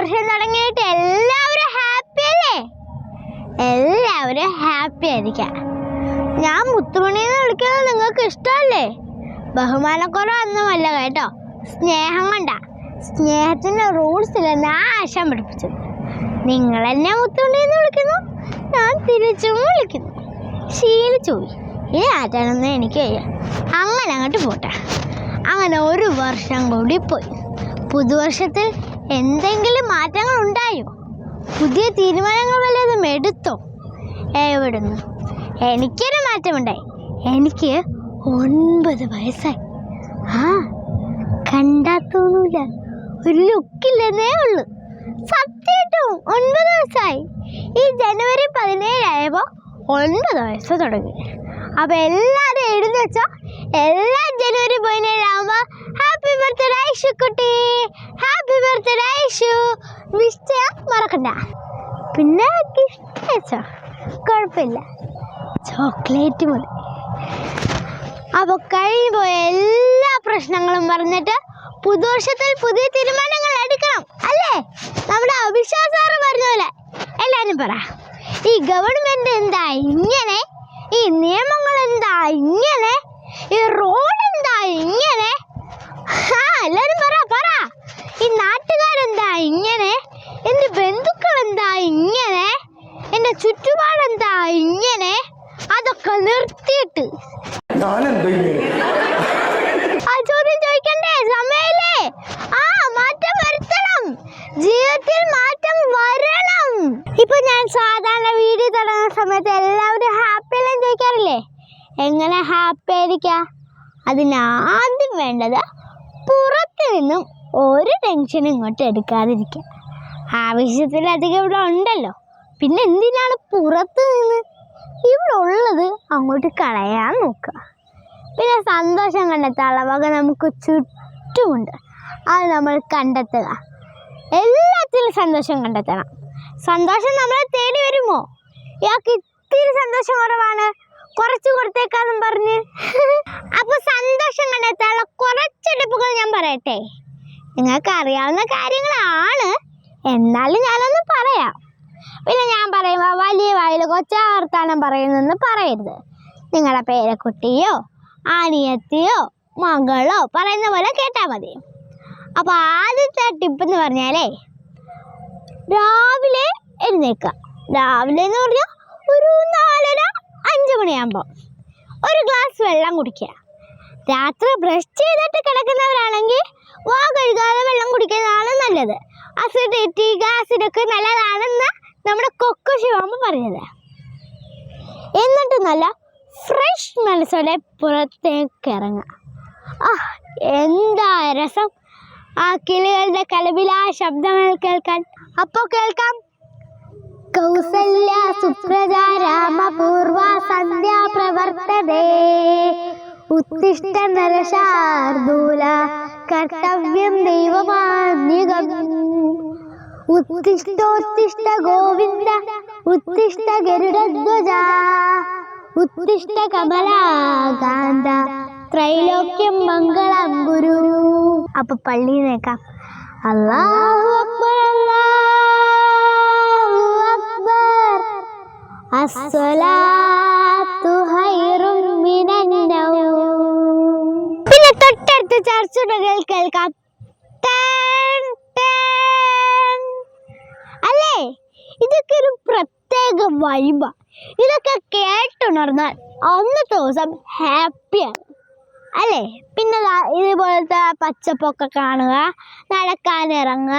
പുതുവർഷം തുടങ്ങിയിട്ട് എല്ലാവരും ഹാപ്പി അല്ലേ? എല്ലാവരും ഹാപ്പി ആയിരിക്കാം. ഞാൻ മുത്തുമണിന്ന് വിളിക്കുന്നത് നിങ്ങൾക്ക് ഇഷ്ടമല്ലേ? ബഹുമാനക്കുറവൊന്നുമല്ല കേട്ടോ, സ്നേഹം കൊണ്ടാ. സ്നേഹത്തിൻ്റെ റൂൾസില്ല ഞാൻ ആശാൻ പഠിപ്പിച്ചത്. നിങ്ങൾ എന്നെ മുത്തുമണിന്ന് വിളിക്കുന്നു, ഞാൻ തിരിച്ചും വിളിക്കുന്നു. ശീലിച്ചു പോയി. ഇനി ആറ്റാനൊന്നും എനിക്ക് വയ്യ. അങ്ങനെ അങ്ങോട്ട് പോട്ടെ. അങ്ങനെ ഒരു വർഷം കൂടി പോയി. പുതുവർഷത്തിൽ എന്തെങ്കിലും മാറ്റങ്ങൾ ഉണ്ടായോ? പുതിയ തീരുമാനങ്ങൾ വല്ലതും എടുത്തോ? എവിടുന്ന്? എനിക്കൊരു മാറ്റമുണ്ടായി. എനിക്ക് 9 വയസ്സായി. കണ്ടാ തോന്നൂല, ഒരു ലുക്കില്ലെന്നേ ഉള്ളൂ. സത്യമായിട്ടും 9 വയസ്സായി. ഈ ജനുവരി 17 ആയപ്പോൾ 9 വയസ്സ് തുടങ്ങി. അപ്പോൾ എല്ലാവരും എഴുതി വെച്ചോ, എല്ലാ ജനുവരി 17 ആകുമ്പോൾ ഹാപ്പി ബർത്ത്ഡേ ഐഷു കുട്ടി, ഹാപ്പി ബർത്ത്ഡേ ഐഷു, വിഷ് ചെയ്യാൻ മറക്കണ്ട. പിന്നെ ഗിഫ്റ്റ് വെച്ചോ, കുഴപ്പമില്ല, ചോക്ലേറ്റ് മതി. അപ്പോൾ കഴിഞ്ഞു പോയ എല്ലാ പ്രശ്നങ്ങളും പറഞ്ഞിട്ട് പുതുവർഷത്തിൽ പുതിയ തീരുമാനങ്ങൾ എടുക്കണം അല്ലേ? നമ്മുടെ അഭിഷേക് സാറ് പറഞ്ഞ പോലെ എല്ലാവരും പറ, ഈ ഗവൺമെൻറ് എന്താ ഇങ്ങനെ, ഈ നിയമങ്ങൾ എന്താ ഇങ്ങനെ, ഈ റോഡ് എന്താ ഇങ്ങനെ, എല്ലാവരും പറ പറ, ഈ നാട്ടുകാരെന്താ ഇങ്ങനെ, എൻ്റെ ബന്ധുക്കൾ എന്താ ഇങ്ങനെ, എൻ്റെ ചുറ്റുപാടെന്താ ഇങ്ങനെ, അതൊക്കെ നിർത്തിയിട്ട് ആ ചോദ്യം ചോദിക്കണ്ടേ? സമയല്ലേ? മാറ്റം വരുത്തണം, ജീവിതത്തിൽ മാറ്റം വരണം. ഇപ്പൊ ഞാൻ സാധാരണ വീഡിയോ തുടങ്ങുന്ന സമയത്ത് എല്ലാവരും ഹാപ്പി എല്ലാം ചോദിക്കാറില്ലേ? എങ്ങനെ ഹാപ്പി ആയിരിക്കാം? അതിനാദ്യം വേണ്ടത് പുറത്തു നിന്നും ഒരു ടെൻഷനും ഇങ്ങോട്ട് എടുക്കാതിരിക്കുക. ആവശ്യത്തിലധികം ഇവിടെ ഉണ്ടല്ലോ, പിന്നെ എന്തിനാണ് പുറത്ത് നിന്ന്? ഇവിടെ ഉള്ളത് അങ്ങോട്ട് കളയാൻ നോക്കുക. പിന്നെ സന്തോഷം കണ്ടെത്താനുള്ള വക നമുക്ക് ചുറ്റുമുണ്ട്, അത് നമ്മൾ കണ്ടെത്തുക. എല്ലാത്തിലും സന്തോഷം കണ്ടെത്തണം. സന്തോഷം നമ്മളെ തേടി വരുമോ? ഇയാൾക്ക് ഇത്തിരി സന്തോഷം കുറവാണ്, കുറച്ച് കൊടുത്തേക്കാന്നും പറഞ്ഞ്. അപ്പോൾ സന്തോഷം കണ്ടെത്താനുള്ള കുറച്ച് ടിപ്പുകൾ ഞാൻ പറയട്ടെ. നിങ്ങൾക്ക് അറിയാവുന്ന കാര്യങ്ങളാണ്, എന്നാലും ഞാനൊന്ന് പറയാം. പിന്നെ ഞാൻ പറയുമ്പോൾ വലിയ വായിൽ കൊച്ച വർത്താനം പറയുന്നെന്ന് പറയരുത്. നിങ്ങളുടെ പേരക്കുട്ടിയോ അനിയത്തിയോ മകളോ പറയുന്ന പോലെ കേട്ടാൽ മതി. അപ്പോൾ ആദ്യത്തെ ടിപ്പെന്ന് പറഞ്ഞാലേ, രാവിലെ എഴുന്നേൽക്കുക. രാവിലെ എന്ന് പറഞ്ഞാൽ ഒരു 4:30-5 മണിയാകുമ്പോൾ ഒരു ഗ്ലാസ് വെള്ളം കുടിക്കുക. രാത്രി ബ്രഷ് ചെയ്തിട്ട് കിടക്കുന്നവരാണെങ്കിൽ വാ കഴുകാതെ വെള്ളം കുടിക്കുന്നതാണ് നല്ലത്. അസിഡിറ്റി ആസിഡൊക്കെ നല്ലതാണെന്ന് നമ്മുടെ കൊക്കോ ശിവാമ്മ പറഞ്ഞത്. എന്നിട്ട് നല്ല ഫ്രഷ് മനസ്സോടെ പുറത്തേക്ക് ഇറങ്ങുക. എന്താ രസം ആ കിളികളുടെ കലപിലാ ശബ്ദങ്ങൾ കേൾക്കാൻ. അപ്പോൾ കേൾക്കാം, കൗസല്യ സുപ്രജാ രാമപൂർവ സന്ധ്യാ പ്രവർത്തതേ ഉത്തിഷ്ഠ നരശാർദൂല കർത്തവ്യം ദൈവമാന്യകം ഉത്തിഷ്ഠോത്തിഷ്ഠ ഗോവിന്ദ ഉത്തിഷ്ഠ ഗരുഡധ്വജ ഉത്തിഷ്ഠ കമലാകാന്ത ത്രൈലോക്യം മംഗളം ഗുരു. അപ്പൊ പള്ളിയിൽ നിൽക്കാം. അല്ലാഹു അക്ബർ അല്ലാഹു അക്ബർ അസ്സലാത്തു ഖൈറും മിനൻ നൗം. പിന്നെ തൊട്ടടുത്ത ചർച്ചുകൾ കേൾക്കാം. അല്ലേ, ഇതൊക്കെ ഒരു പ്രത്യേക വൈബാ. ഇതൊക്കെ കേട്ടുണർന്നാൽ അന്നത്തെ ദിവസം ഹാപ്പിയാണ് അല്ലേ? പിന്നെ ഇതുപോലത്തെ പച്ചപ്പൊക്കെ കാണുക, നടക്കാനിറങ്ങുക,